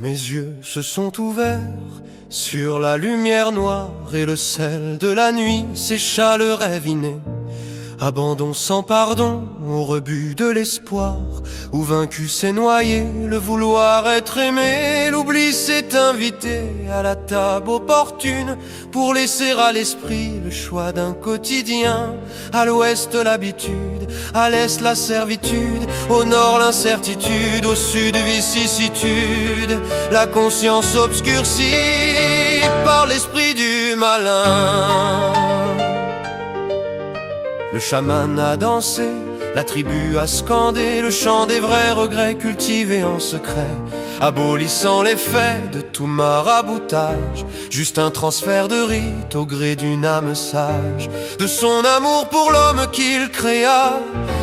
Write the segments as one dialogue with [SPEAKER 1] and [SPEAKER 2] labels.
[SPEAKER 1] Mes yeux se sont ouverts sur la lumière noire et le sel de la nuit sécha le rêve inné. Abandon sans pardon au rebut de l'espoir, où vaincu s'est noyé le vouloir être aimé. L'oubli s'est invité à la table opportune pour laisser à l'esprit le choix d'un quotidien. À l'ouest l'habitude, à l'est la servitude, au nord l'incertitude, au sud vicissitude. La conscience obscurcie par l'esprit du malin. Le chaman a dansé, la tribu a scandé le chant des vrais regrets cultivés en secret, abolissant les faits de tout maraboutage, juste un transfert de rite au gré d'une âme sage, de son amour pour l'homme qu'il créa,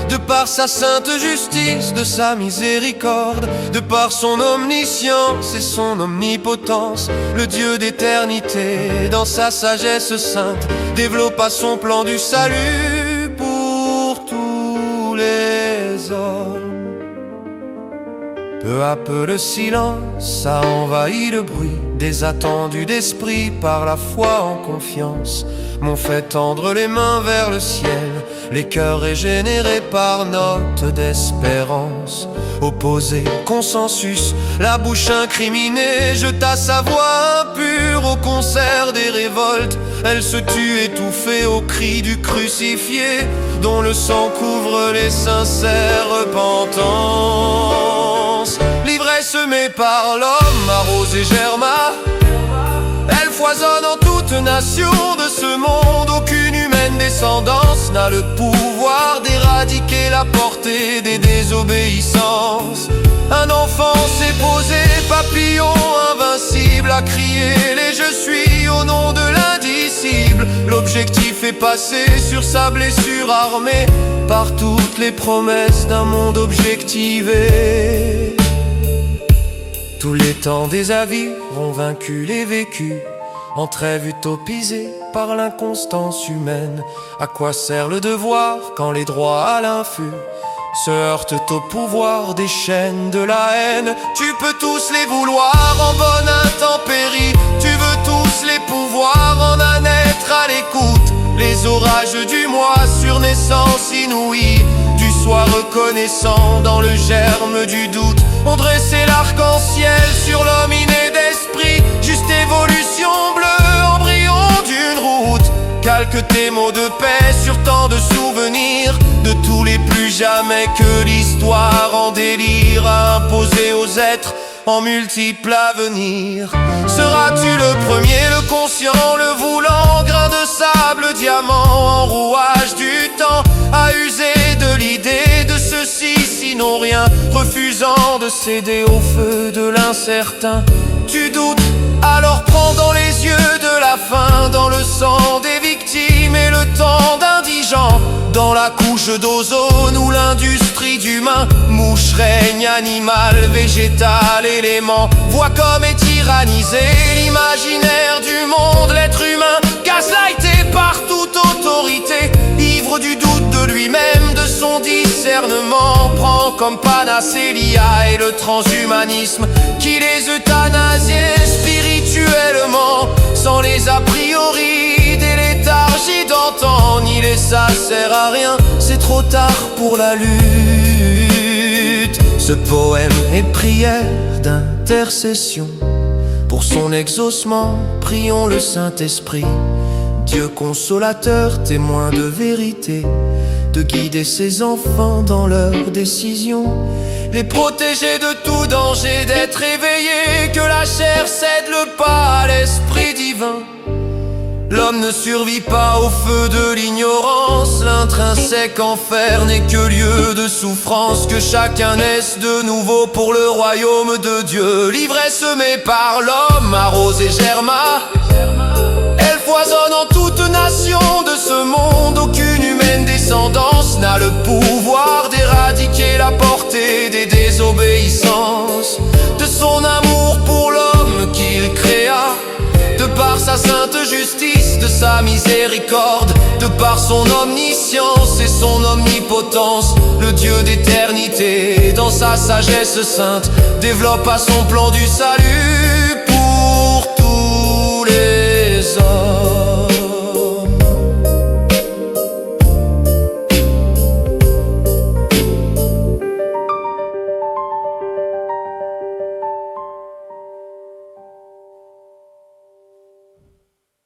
[SPEAKER 1] de par sa sainte justice, de sa miséricorde, de par son omniscience et son omnipotence. Le Dieu d'éternité, dans sa sagesse sainte, développa son plan du salut pour tous les hommes. Peu à peu le silence a envahi le bruit des attendus d'esprit par la foi en confiance, m'ont fait tendre les mains vers le ciel, les cœurs régénérés par note d'espérance. Opposé au consensus, la bouche incriminée jeta sa voix impure au concert des révoltes. Elle se tue étouffée au cri du crucifié, dont le sang couvre les sincères repentances. L'ivresse semée par l'homme arrose et germa, elle foisonne en toute nation de ce monde. Aucune humaine descendance n'a le pouvoir d'éradiquer la portée des désobéissances. Un enfant s'est posé, papillon invincible, a crié les je suis au nom de l'indicible. L'objectif est passé sur sa blessure armée par toutes les promesses d'un monde objectivé. Tous les temps des avis ont vaincu les vécus, en trêve utopisée par l'inconstance humaine. À quoi sert le devoir quand les droits à l'infus se heurtent au pouvoir des chaînes de la haine? Tu peux tous les vouloir en bonne intempérie, tu veux tous les pouvoirs en un être à l'écoute. Les orages du mois sur naissance inouïe, du soir reconnaissant dans le germe du doute, ont dressé l'arc-en-ciel sur l'homme inné d'esprit. Juste évolution bleue, embryon d'une route. Calque tes mots de paix sur tant de souvenirs, de tous les plus jamais que l'histoire en délire a imposé aux êtres en multiples avenirs. Seras-tu le premier, le conscient, le voulant, grain de sable, diamant, en rouage du temps, à user de l'idée de ceci, sinon rien, refusant de céder au feu de l'incertain? Tu doutes, alors prends dans les yeux de la faim, dans le sang des victimes et le temps d'indigents, dans la couche d'ozone où l'industrie d'humain mouche, règne animal, végétal, élément. Vois comme est tyrannisé l'imaginaire du monde, l'être humain gaslighté par toute autorité, ivre du doute de lui-même, de son discernement, prend comme panacée l'IA et le transhumanisme qui les euthanasiait spirituellement, sans les a priori des léthargies d'antan, ni les ça sert à rien, c'est trop tard pour la lutte. Ce poème est prière d'intercession, pour son exaucement prions le Saint-Esprit, Dieu consolateur, témoin de vérité, de guider ses enfants dans leurs décisions, les protéger de tout danger, d'être éveillés, que la chair cède le pas à l'esprit divin. L'homme ne survit pas au feu de l'ignorance, l'intrinsèque enfer n'est que lieu de souffrance, que chacun naisse de nouveau pour le royaume de Dieu. L'ivresse semée par l'homme arrose et germa, elle foisonne en toute nation de ce monde. Aucune humaine descendance n'a le pouvoir d'éradiquer la portée des désobéissances, de son amour pour l'homme qu'il créa, de par sa sainte justice, de sa miséricorde, de Par son omniscience et son omnipotence, le Dieu d'éternité, dans sa sagesse sainte, développe à son plan du salut